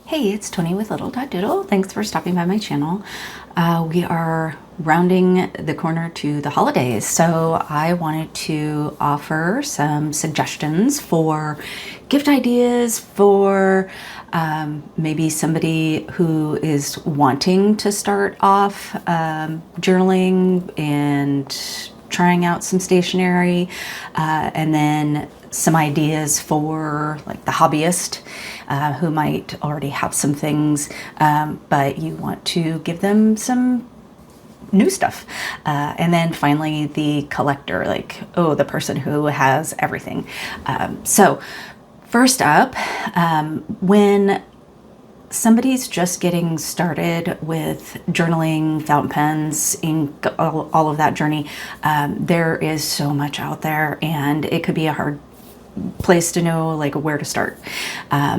Hey, it's Tony with lidl.doodle. Thanks for stopping by my channel. We are rounding the corner to the holidays, so I wanted to offer some suggestions for gift ideas for maybe somebody who is wanting to start off journaling and trying out some stationery, and then some ideas for like the hobbyist who might already have some things, but you want to give them some new stuff. And then finally the collector, like, oh, the person who has everything. So first up, when somebody's just getting started with journaling, fountain pens, ink, all of that journey, there is so much out there, and it could be a hard place to know like where to start.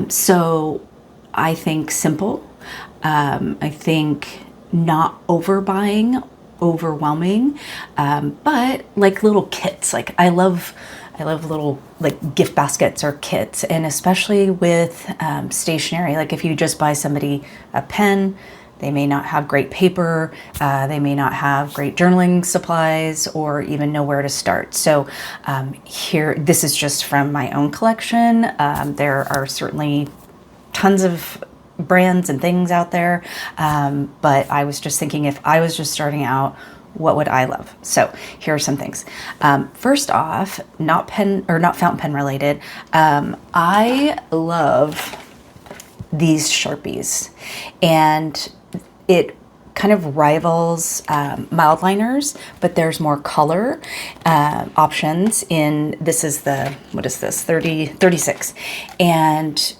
So I think simple. I think not overbuying, overwhelming, but like little kits. Like I love little like gift baskets or kits, and especially with stationery. Like if you just buy somebody a pen, they may not have great paper, they may not have great journaling supplies, or even know where to start. So here, this is just from my own collection. There are certainly tons of brands and things out there, but I was just thinking, if I was just starting out, what would I love? So here are some things. First off, not fountain pen related. I love these Sharpies, and it kind of rivals mild liners, but there's more color options in, this is the, what is this, 36. And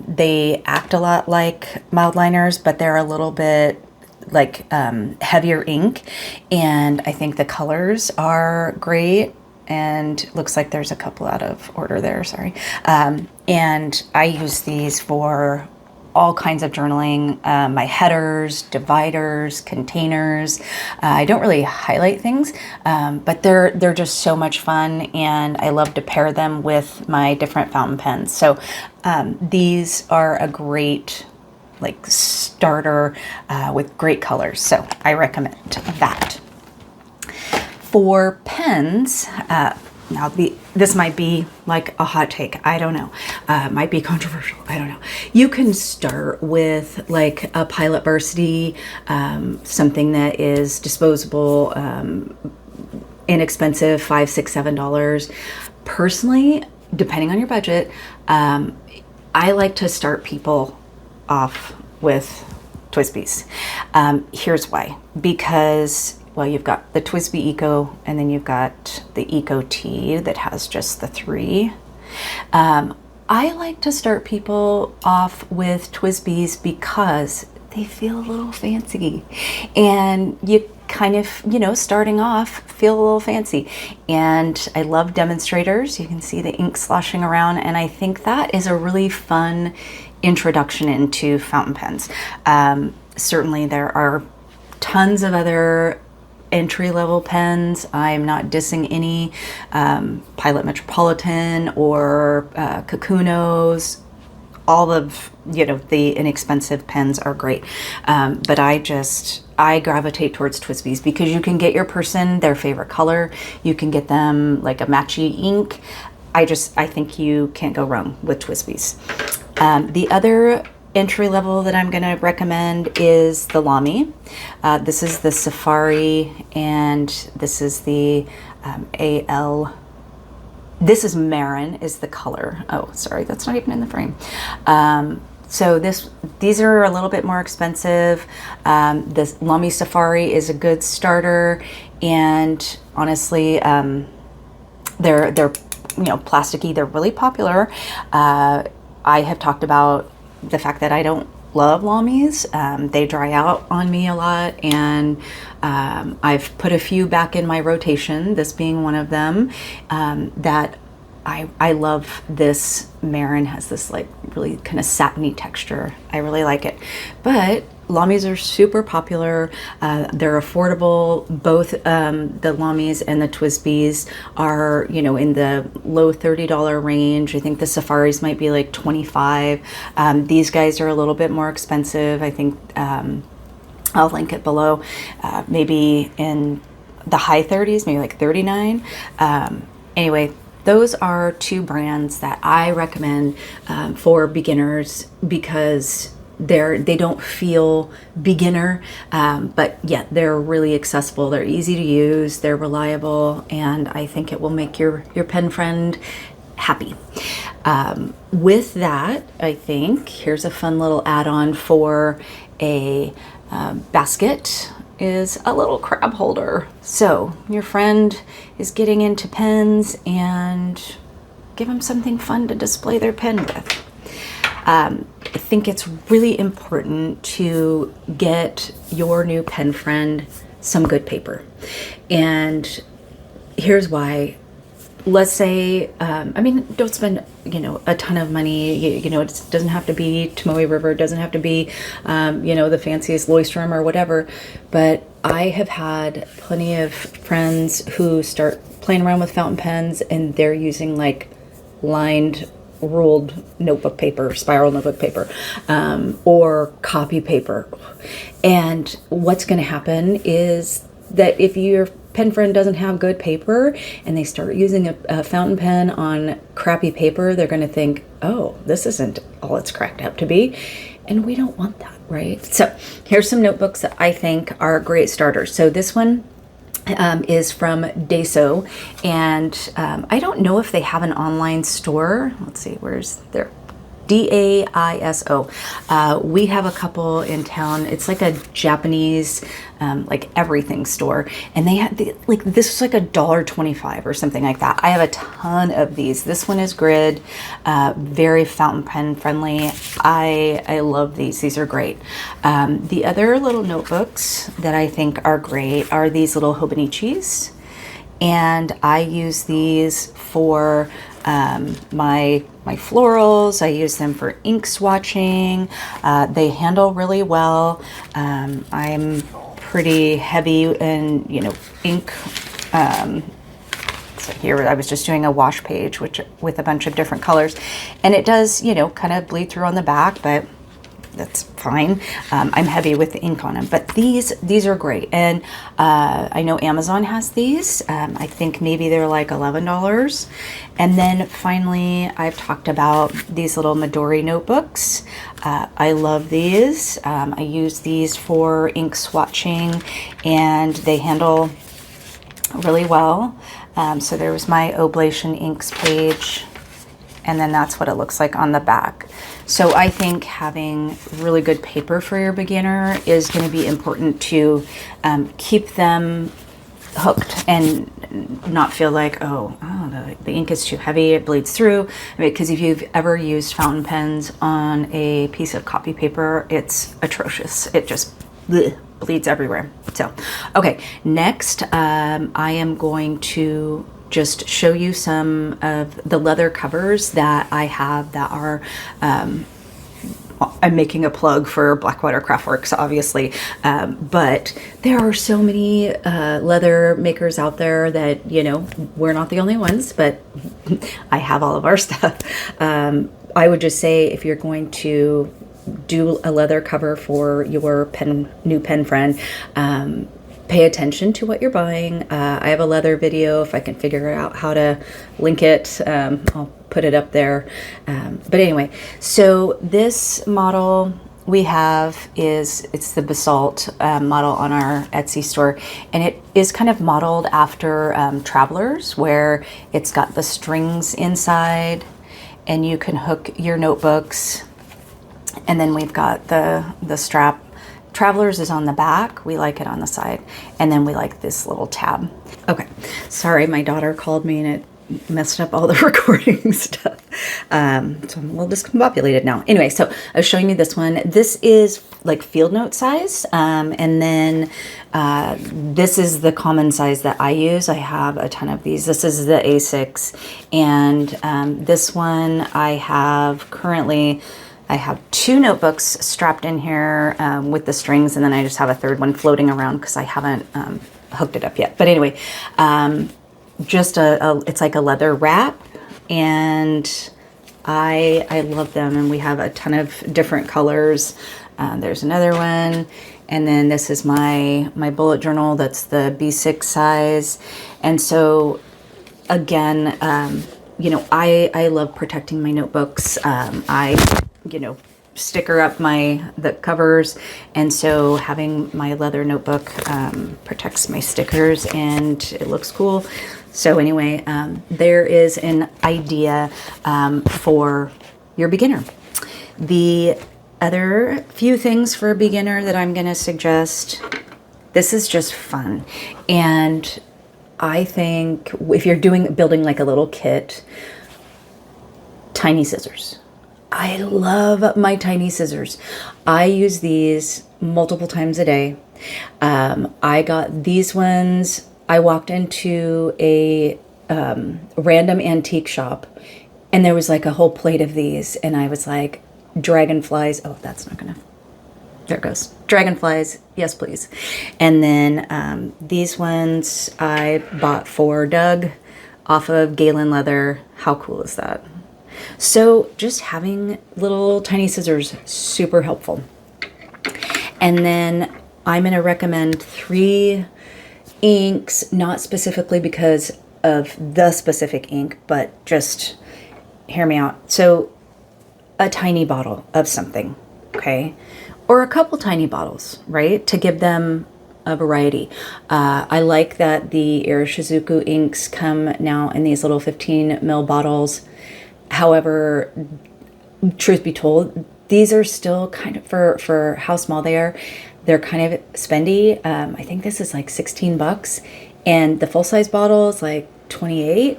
they act a lot like mild liners, but they're a little bit like heavier ink, and I think the colors are great, and looks like there's a couple out of order there, sorry. And I use these for all kinds of journaling, my headers, dividers, containers. I don't really highlight things, but they're just so much fun, and I love to pair them with my different fountain pens. So these are a great like starter with great colors. So I recommend that. For pens, now this might be like a hot take, I don't know, might be controversial, I don't know. You can start with like a Pilot Bursty, something that is disposable, inexpensive, $5, $6, $7. Personally, depending on your budget, I like to start people off with TWSBIs. Here's why. Because, well, you've got the TWSBI Eco, and then you've got the Eco T that has just the 3. I like to start people off with TWSBIs because they feel a little fancy, and you kind of, you know, starting off, feel a little fancy. And I love demonstrators. You can see the ink sloshing around, and I think that is a really fun introduction into fountain pens. Certainly there are tons of other entry-level pens. I'm not dissing any. Pilot Metropolitan or Kakunos, all of, you know, the inexpensive pens are great. But I gravitate towards TWSBIs because you can get your person their favorite color. You can get them like a matchy ink. I think you can't go wrong with TWSBIs. The other entry level that I'm going to recommend is the Lamy. This is the Safari, and this is the AL. This is Marin is the color. Oh, sorry, that's not even in the frame. So these are a little bit more expensive. This Lamy Safari is a good starter, and honestly, they're you know, plasticky. They're really popular. I have talked about the fact that I don't love Lamys. They dry out on me a lot, and I've put a few back in my rotation, this being one of them, that I love this. Marin has this like really kind of satiny texture. I really like it. But Lamies are super popular. They're affordable. Both the Lamies and the TWSBIs are, you know, in the low $30 range. I think the Safaris might be like $25. These guys are a little bit more expensive. I think I'll link it below. Maybe in the high 30s, maybe like $39. Anyway, those are two brands that I recommend for beginners because they don't feel beginner, but yet they're really accessible. They're easy to use, they're reliable, and I think it will make your pen friend happy. With that, I think here's a fun little add-on for a basket is a little crab holder. So your friend is getting into pens, and give them something fun to display their pen with. I think it's really important to get your new pen friend some good paper. And here's why. Let's say, I mean, don't spend, you know, a ton of money. You know, it doesn't have to be Tomoe River. It doesn't have to be, you know, the fanciest Leuchtturm or whatever. But I have had plenty of friends who start playing around with fountain pens, and they're using like lined, ruled notebook paper, spiral notebook paper, or copy paper. And what's going to happen is that if your pen friend doesn't have good paper and they start using a fountain pen on crappy paper, they're going to think, oh, this isn't all it's cracked up to be. And we don't want that, right? So here's some notebooks that I think are great starters. So this one is from Daiso, and I don't know if they have an online store. Let's see, where's their Daiso. We have a couple in town. It's like a Japanese like everything store, and they have like this is like $1.25 or something like that. I have a ton of these. This one is grid, very fountain pen friendly. I love these. These are great. The other little notebooks that I think are great are these little Hobonichis, and I use these for my florals. I use them for ink swatching. They handle really well. I'm pretty heavy in, you know, ink. So here I was just doing a wash page, which with a bunch of different colors, and it does, you know, kind of bleed through on the back, but that's fine. I'm heavy with the ink on them, but these are great. And I know Amazon has these. I think maybe they're like $11. And then finally, I've talked about these little Midori notebooks. I love these. I use these for ink swatching, and they handle really well. So there was my Oblation inks page, and then that's what it looks like on the back. So I think having really good paper for your beginner is going to be important to keep them hooked and not feel like, oh, the ink is too heavy, it bleeds through. Because if you've ever used fountain pens on a piece of copy paper, it's atrocious. It just bleeds everywhere. So, okay, next I am going to just show you some of the leather covers that I have that are, I'm making a plug for Blackwater Craftworks, obviously, but there are so many leather makers out there that, you know, we're not the only ones, but I have all of our stuff. I would just say if you're going to do a leather cover for your new pen friend, pay attention to what you're buying. I have a leather video. If I can figure out how to link it, I'll put it up there. But anyway, so this model we have it's the Basalt model on our Etsy store, and it is kind of modeled after Travelers, where it's got the strings inside and you can hook your notebooks, and then we've got the strap. Travelers is on the back. We like it on the side. And then we like this little tab. Okay. Sorry, my daughter called me and it messed up all the recording stuff. So I'm a little discombobulated now. Anyway, so I was showing you this one. This is like field note size. And then this is the common size that I use. I have a ton of these. This is the A6. And this one I have currently... I have 2 notebooks strapped in here with the strings, and then I just have a third one floating around because I haven't hooked it up yet. But anyway, just it's like a leather wrap, and I love them, and we have a ton of different colors. There's another one, and then this is my bullet journal. That's the B6 size, and so again, you know, I love protecting my notebooks. You know, sticker up the covers, and so having my leather notebook protects my stickers and it looks cool. So anyway, there is an idea for your beginner. The other few things for a beginner that I'm going to suggest, this is just fun, and I think if you're building like a little kit, tiny scissors. I love my tiny scissors. I use these multiple times a day. I got these ones. I walked into a random antique shop, and there was like a whole plate of these, and I was like, dragonflies. Oh, that's not gonna. There it goes. Dragonflies. Yes, please. And then these ones I bought for Doug off of Galen Leather. How cool is that? So just having little tiny scissors, super helpful. And then I'm going to recommend 3 inks, not specifically because of the specific ink, but just hear me out. So a tiny bottle of something, okay? Or a couple tiny bottles, right? To give them a variety. I like that the Iroshizuku inks come now in these little 15 ml bottles. However, truth be told, these are still kind of, for how small they are, they're kind of spendy. I think this is like $16, and the full-size bottle is like 28.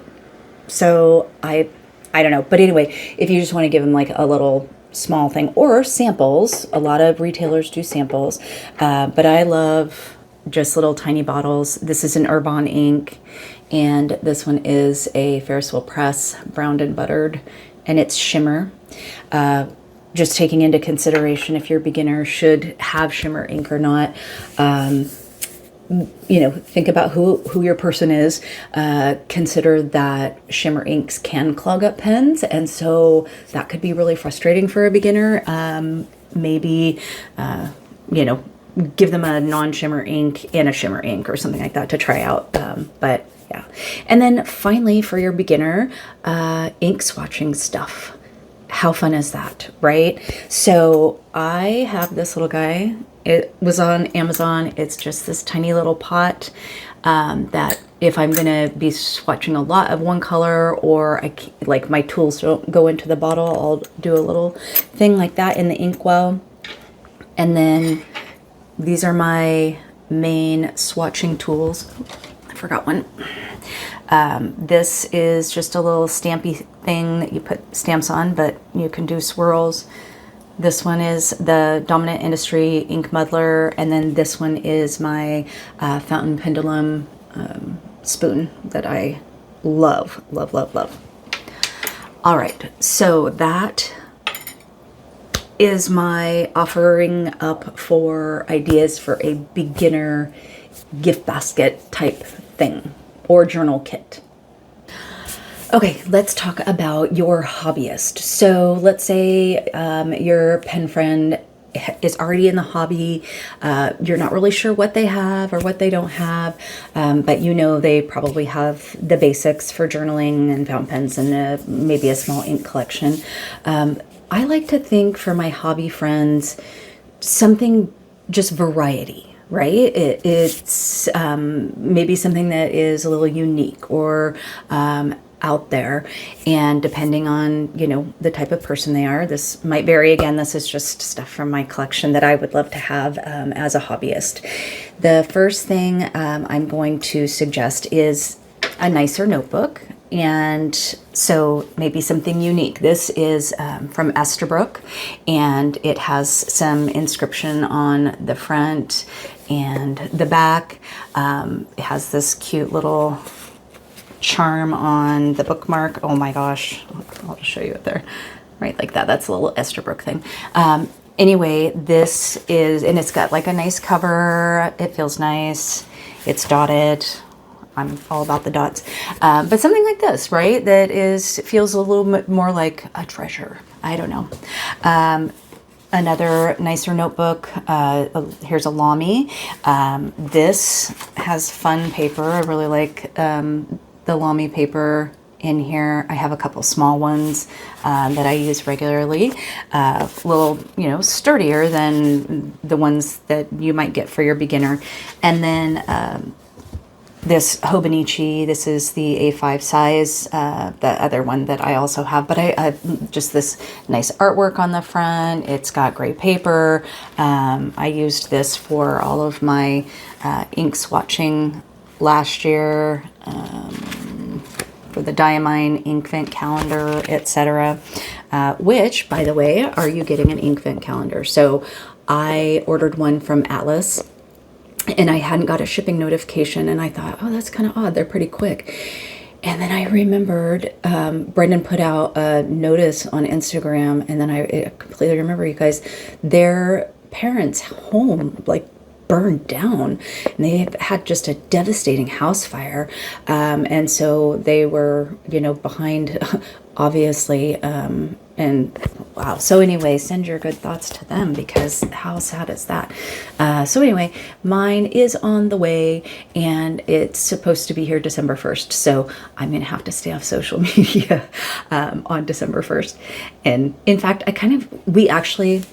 So I don't know. But anyway, if you just want to give them like a little small thing or samples, a lot of retailers do samples. But I love just little tiny bottles. This is an Urban ink, and this one is a Ferris Wheel Press browned and buttered, and it's shimmer. Just taking into consideration if your beginner should have shimmer ink or not. You know, think about who your person is. Consider that shimmer inks can clog up pens, and so that could be really frustrating for a beginner. Maybe, you know, give them a non-shimmer ink and a shimmer ink or something like that to try out. But yeah. And then finally, for your beginner, ink swatching stuff. How fun is that, right? So I have this little guy. It was on Amazon. It's just this tiny little pot that if I'm going to be swatching a lot of one color, or like my tools don't go into the bottle, I'll do a little thing like that in the inkwell. And then these are my main swatching tools. I forgot one. This is just a little stampy thing that you put stamps on, but you can do swirls. This one is the Dominant Industry ink muddler, and then this one is my fountain pendulum spoon that I love, love, love, love. All right, so that is my offering up for ideas for a beginner gift basket type thing or journal kit. Okay, let's talk about your hobbyist. So let's say your pen friend is already in the hobby. You're not really sure what they have or what they don't have, but you know they probably have the basics for journaling and fountain pens and maybe a small ink collection. I like to think for my hobby friends, something just variety, right? It's maybe something that is a little unique or out there, and depending on, you know, the type of person they are, this might vary. Again, this is just stuff from my collection that I would love to have as a hobbyist. The first thing I'm going to suggest is a nicer notebook. And so maybe something unique. This is from Esterbrook, and it has some inscription on the front and the back. It has this cute little charm on the bookmark. Oh my gosh, I'll just show you it there. Right, like that. That's a little Esterbrook thing. Anyway, this is, and it's got like a nice cover. It feels nice. It's dotted. I'm all about the dots. But something like this, right? That feels a little bit more like a treasure. I don't know. Another nicer notebook. Here's a Lamy. This has fun paper. I really like the Lamy paper in here. I have a couple small ones that I use regularly. A little, sturdier than the ones that you might get for your beginner. And then this Hobonichi, this is the A5 size, the other one that I also have, but I just this nice artwork on the front. It's got great paper. I used this for all of my ink swatching last year, for the Diamine Inkvent calendar, etc. Which, by the way, are you getting an Inkvent calendar? So I ordered one from Atlas, and I hadn't got a shipping notification, and I thought, oh, that's kind of odd. They're pretty quick. And then I remembered Brendan put out a notice on Instagram, and then I completely remember, you guys, their parents' home like burned down, and they had just a devastating house fire, and so they were behind, obviously, and wow. So anyway, send your good thoughts to them, because how sad is that? So anyway, mine is on the way, and it's supposed to be here December 1st. So I'm going to have to stay off social media on December 1st. And in fact, we actually,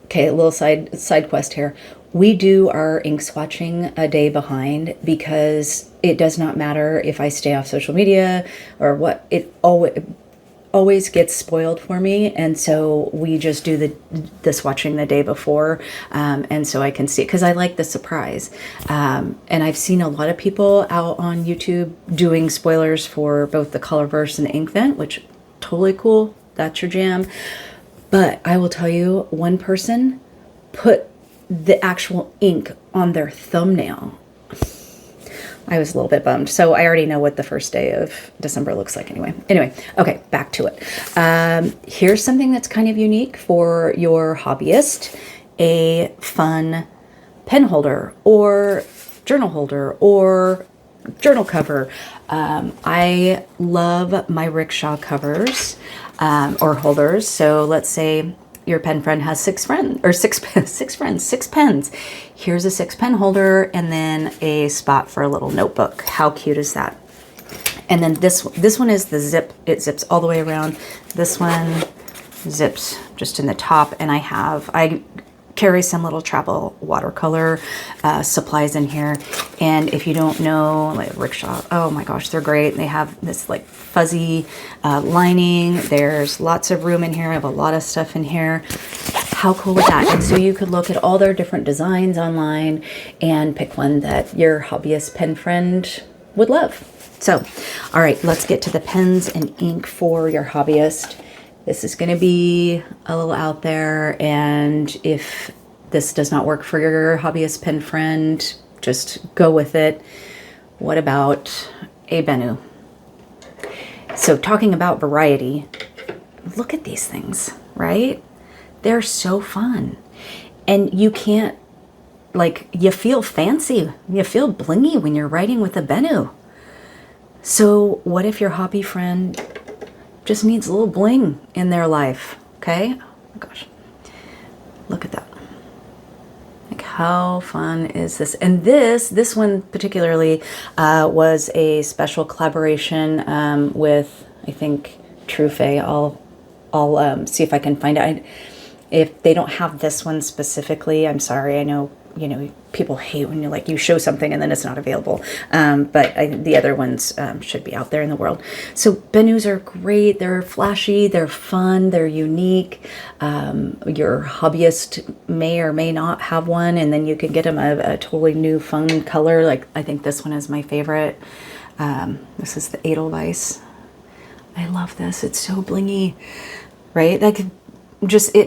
okay, a little side quest here. We do our ink swatching a day behind, because it does not matter if I stay off social media or what. It always gets spoiled for me, and so we just do the swatching the day before, and so I can see it, because I like the surprise. And I've seen a lot of people out on YouTube doing spoilers for both the Colorverse and the Inkvent, which totally cool. That's your jam. But I will tell you, one person put the actual ink on their thumbnail. I was a little bit bummed. So I already know what the first day of December looks like anyway. Okay, back to it. Here's something that's kind of unique for your hobbyist: a fun pen holder or journal holder or journal cover. I love my rickshaw covers or holders. So let's say your pen friend has six friends. Here's a 6-pen holder, and then a spot for a little notebook. How cute is that? And then this one is the zip. It zips all the way around. This one zips just in the top, and I carry some little travel watercolor supplies in here. And if you don't know, like rickshaw, oh my gosh, they're great. They have this like fuzzy lining. There's lots of room in here. I have a lot of stuff in here. How cool is that? And so you could look at all their different designs online and pick one that your hobbyist pen friend would love. So, all right, let's get to the pens and ink for your hobbyist. This is going to be a little out there, and if this does not work for your hobbyist pen friend, just go with it. What about a Benu? So talking about variety, look at these things, right? They're so fun. And you can't, you feel fancy, you feel blingy when you're writing with a Benu. So what if your hobby friend just needs a little bling in their life? Okay. Oh my gosh. Look at that. Like, how fun is this? And this one particularly was a special collaboration with, I think, Trufe. I'll see if I can find it. If they don't have this one specifically, I'm sorry. I know, people hate when you show something and then it's not available. But the other ones should be out there in the world. So Benus are great. They're flashy. They're fun. They're unique. Your hobbyist may or may not have one, and then you can get them a totally new fun color. Like, I think this one is my favorite. This is the Edelweiss I love this. It's so blingy, right? Like it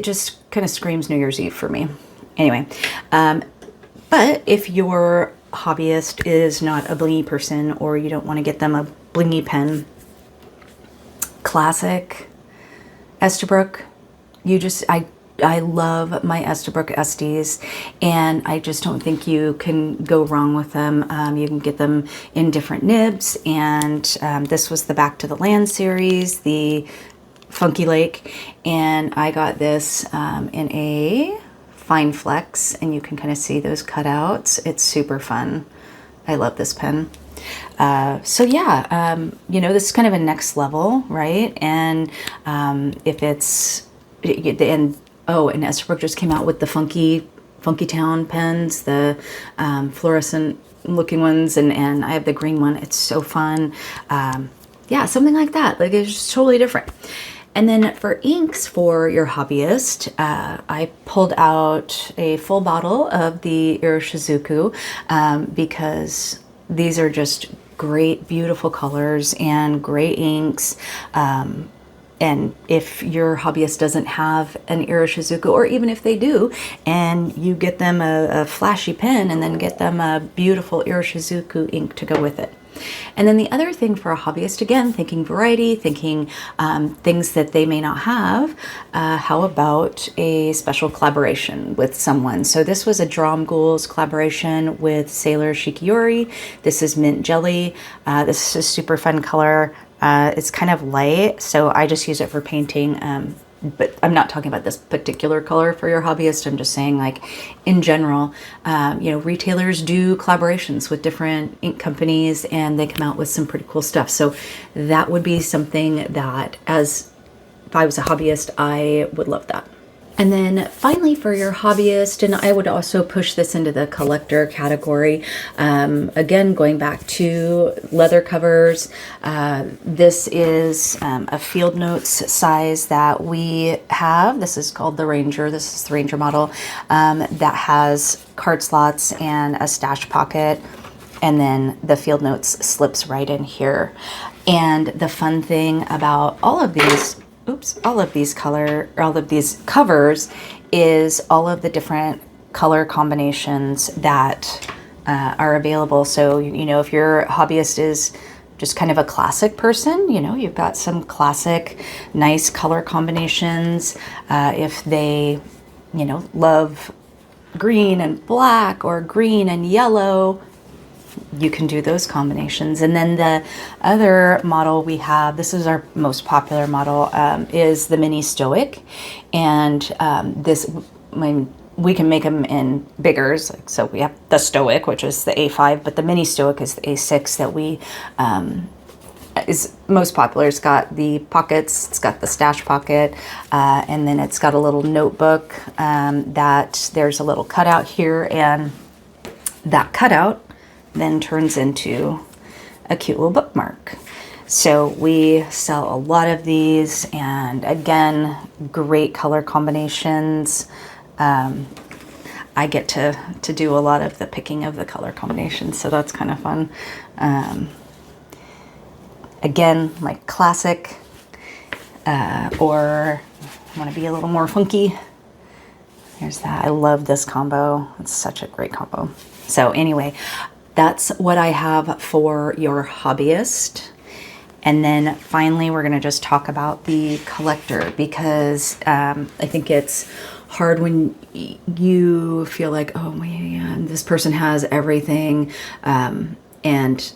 just kind of screams New Year's Eve for me. Anyway, but if your hobbyist is not a blingy person, or you don't want to get them a blingy pen, classic Estabrook, I love my Estabrook Estes, and I just don't think you can go wrong with them. You can get them in different nibs, and this was the Back to the Land series, the Funky Lake, and I got this in a Fine Flex, and you can kind of see those cutouts. It's super fun. I love this pen. So yeah, you know, this is kind of a next level, right? And if it's, and Estabrook just came out with the Funky Town pens, the fluorescent looking ones, and I have the green one. It's so fun. Yeah, something like that. Like, it's just totally different. And then for inks for your hobbyist, I pulled out a full bottle of the Iroshizuku because these are just great, beautiful colors and great inks. And if your hobbyist doesn't have an Iroshizuku, or even if they do, and you get them a flashy pen and then get them a beautiful Iroshizuku ink to go with it. And then the other thing for a hobbyist, again, thinking variety, thinking things that they may not have, how about a special collaboration with someone? So this was a Dromgool's collaboration with Sailor Shikiori. This is Mint Jelly. This is a super fun color. It's kind of light, so I just use it for painting. But I'm not talking about this particular color for your hobbyist. I'm just saying, like, in general, you know, retailers do collaborations with different ink companies, and they come out with some pretty cool stuff. So that would be something that, as if I was a hobbyist, I would love that. And then finally for your hobbyist, and I would also push this into the collector category, again, going back to leather covers, this is a Field Notes size that we have. This is called the Ranger. This is the Ranger model that has card slots and a stash pocket, and then the Field Notes slips right in here. And the fun thing about all of these covers is all of the different color combinations that are available. So, you know, if your hobbyist is just kind of a classic person, you know, you've got some classic, nice color combinations. If they, you know, love green and black or green and yellow, you can do those combinations. And then the other model we have, this is our most popular model, is the Mini Stoic. And this, I mean, we can make them in biggers. Like, so we have the Stoic, which is the A5, but the Mini Stoic is the A6 that we is most popular. It's got the pockets, it's got the stash pocket, and then it's got a little notebook that there's a little cutout here, and that cutout then turns into a cute little bookmark. So we sell a lot of these, and again, great color combinations. I get to do a lot of the picking of the color combinations, so that's kind of fun. Again, like classic, or want to be a little more funky. There's that. I love this combo. It's such a great combo. So anyway, that's what I have for your hobbyist. And then finally, we're going to just talk about the collector, because I think it's hard when you feel like, oh man, this person has everything, and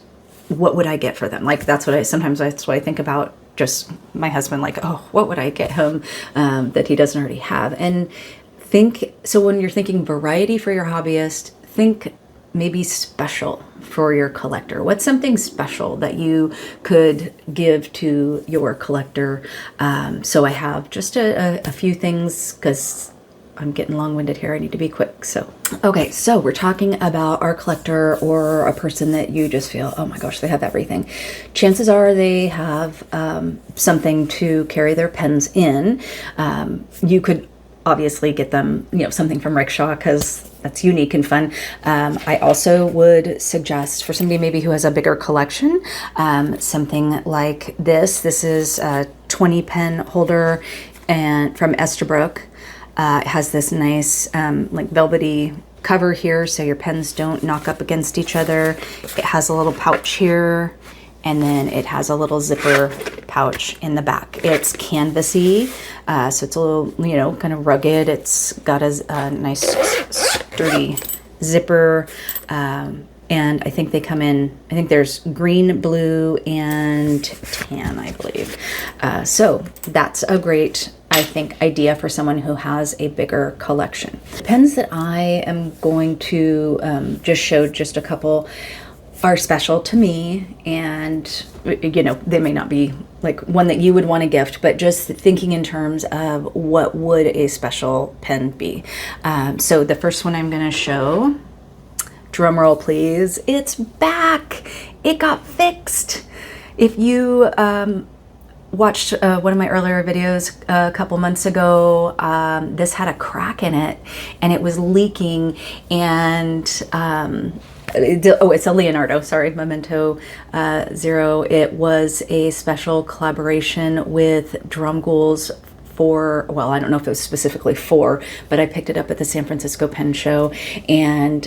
what would I get for them? Like, that's what I think about just my husband, like, oh, what would I get him that he doesn't already have? And so when you're thinking variety for your hobbyist, think maybe special for your collector. What's something special that you could give to your collector? So I have just a few things, because I'm getting long-winded here. I need to be quick. So, okay, so we're talking about our collector, or a person that you just feel, oh my gosh, they have everything. Chances are they have something to carry their pens in. You could obviously get them, you know, something from Rickshaw, because that's unique and fun. I also would suggest for somebody maybe who has a bigger collection, something like this. This is a 20 pen holder and from Estabrook. It has this nice like velvety cover here so your pens don't knock up against each other. It has a little pouch here, and then it has a little zipper pouch in the back. It's canvasy, so it's a little, you know, kind of rugged. It's got a nice sturdy zipper, and I think they come in, I think there's green, blue, and tan, I believe. So that's a great, I think, idea for someone who has a bigger collection. Pens that I am going to just show just a couple are special to me, and you know, they may not be like one that you would want to gift, but just thinking in terms of what would a special pen be. So the first one I'm going to show, drum roll please, it's back. It got fixed. If you watched one of my earlier videos a couple months ago, this had a crack in it and it was leaking, and it's a Leonardo, sorry, Memento Zero. It was a special collaboration with Drum Ghouls for, well, I don't know if it was specifically for, but I picked it up at the San Francisco Pen Show, and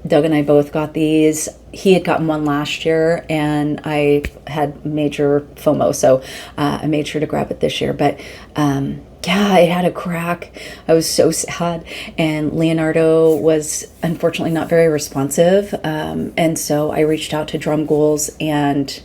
Doug and I both got these. He had gotten one last year and I had major FOMO, so I made sure to grab it this year. But yeah, it had a crack. I was so sad. And Leonardo was unfortunately not very responsive. And so I reached out to Drum Ghouls, and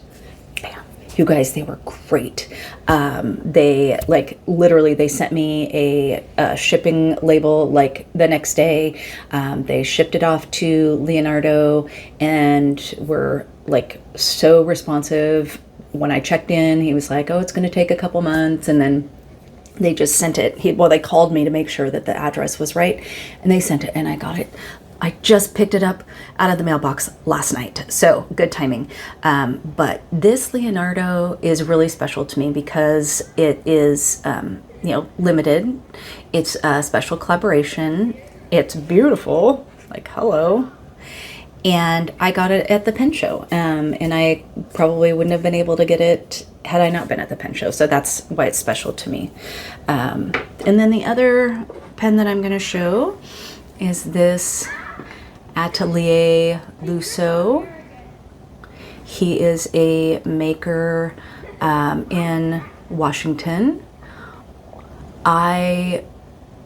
bam, you guys, they were great. They like literally, they sent me a shipping label like the next day. They shipped it off to Leonardo and were like so responsive. When I checked in, he was like, oh, it's going to take a couple months. And then they just sent it. Well, they called me to make sure that the address was right, and they sent it, and I got it. I just picked it up out of the mailbox last night, so good timing. But this Leonardo is really special to me because it is, you know, limited. It's a special collaboration. It's beautiful, like hello. And I got it at the pen show, and I probably wouldn't have been able to get it had I not been at the pen show. So that's why it's special to me. And then the other pen that I'm going to show is this Atelier Lusso. He is a maker in Washington. I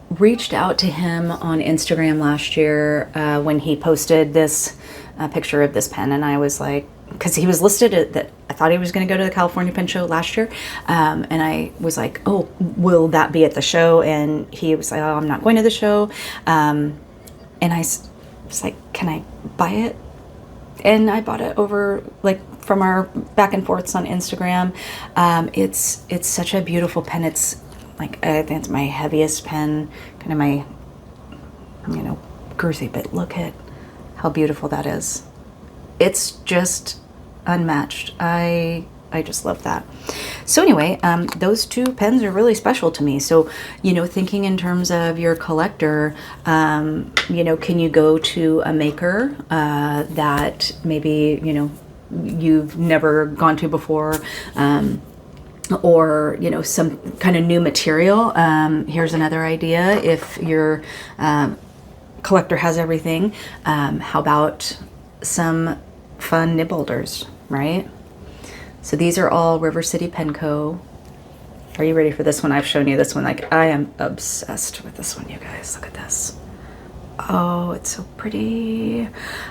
reached out to him on Instagram last year when he posted this picture of this pen, and I was like, because he was listed at that, I thought he was going to go to the California Pen Show last year, and I was like, oh, will that be at the show? And he was like, oh, I'm not going to the show, and I was like, can I buy it? And I bought it over, like, from our back and forths on Instagram. It's such a beautiful pen. It's like, I think it's my heaviest pen, kind of my, you know, girthy, but look at how beautiful that is. It's just unmatched. I just love that. So anyway, those two pens are really special to me. So, you know, thinking in terms of your collector, you know, can you go to a maker that maybe, you know, you've never gone to before, or, you know, some kind of new material. Here's another idea. If your collector has everything, how about some fun nib holders, right? So these are all River City Pen Co. Are you ready for this one? I've shown you this one. Like, I am obsessed with this one, you guys. Look at this. Oh, it's so pretty.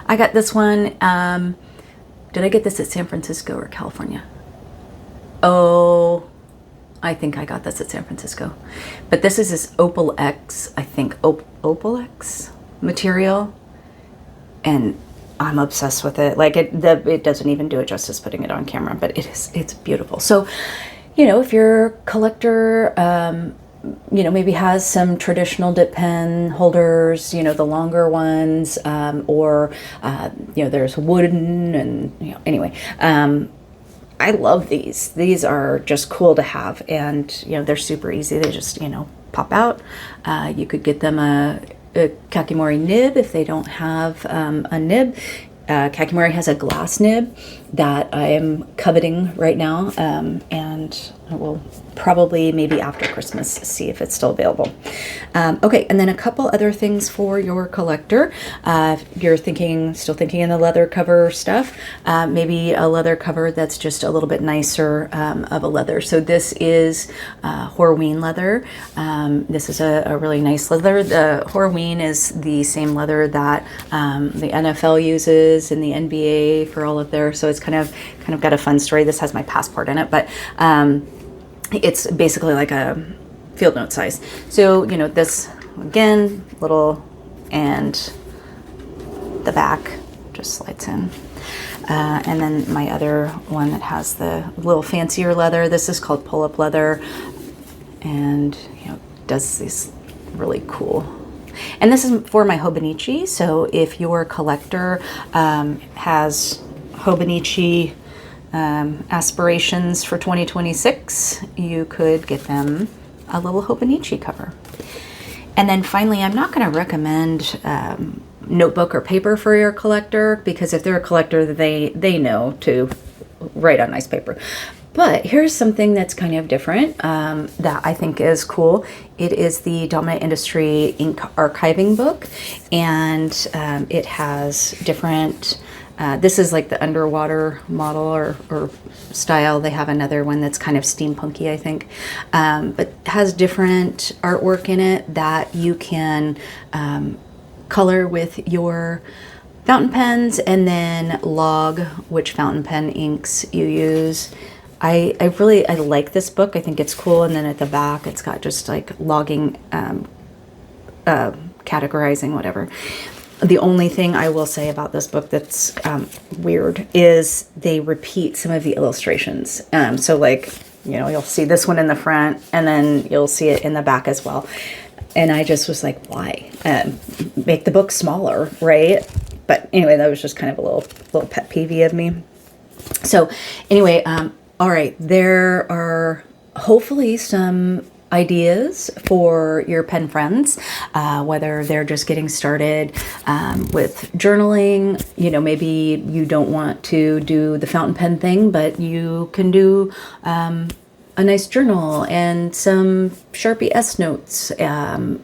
I got this one. Did I get this at San Francisco or California? Oh, I think I got this at San Francisco. But this is this Opal X, I think, Opal X material. And I'm obsessed with it. Like, it doesn't even do it justice putting it on camera, but it's beautiful. So, you know, if your collector, you know, maybe has some traditional dip pen holders, you know, the longer ones, or, you know, there's wooden and, you know, anyway, I love these. These are just cool to have, and, you know, they're super easy. They just, you know, pop out. You could get them a Kakimori nib if they don't have a nib. Kakimori has a glass nib that I am coveting right now, and I will probably maybe after Christmas see if it's still available. Okay, and then a couple other things for your collector. If you're still thinking in the leather cover stuff, maybe a leather cover that's just a little bit nicer of a leather. So this is Horween leather. This is a really nice leather. The Horween is the same leather that the NFL uses and the NBA for all of their, so it's kind of got a fun story. This has my passport in it, but it's basically like a field note size. So, you know, this again, little, and the back just slides in. And then my other one that has the little fancier leather, this is called pull-up leather, and, you know, does these really cool. And this is for my Hobonichi, so if your collector has Hobonichi aspirations for 2026, you could get them a little Hobonichi cover. And then finally, I'm not going to recommend notebook or paper for your collector, because if they're a collector, they know to write on nice paper. But here's something that's kind of different that I think is cool. It is the Dominant Industry ink archiving book, and it has different, this is like the underwater model or style. They have another one that's kind of steampunky, I think, but has different artwork in it that you can color with your fountain pens, and then log which fountain pen inks you use. I like this book. I think it's cool. And then at the back, it's got just like logging, categorizing, whatever. The only thing I will say about this book that's weird is they repeat some of the illustrations. So like, you know, you'll see this one in the front, and then you'll see it in the back as well. And I just was like, why? Make the book smaller, right? But anyway, that was just kind of a little pet peeve of me. So anyway, all right, there are hopefully some ideas for your pen friends, whether they're just getting started with journaling. You know, maybe you don't want to do the fountain pen thing, but you can do a nice journal and some Sharpie S notes and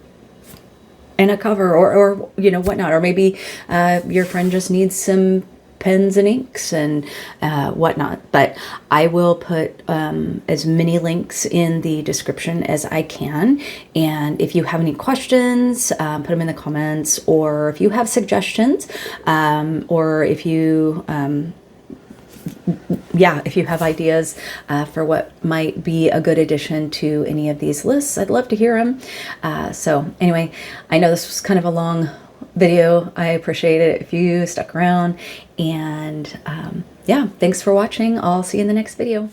a cover, or you know, whatnot. Or maybe your friend just needs some pens and inks and whatnot. But I will put as many links in the description as I can. And if you have any questions, put them in the comments, or if you have suggestions, or if you if you have ideas for what might be a good addition to any of these lists, I'd love to hear them. So anyway, I know this was kind of a long video. I appreciate it if you stuck around, and yeah, thanks for watching. I'll see you in the next video.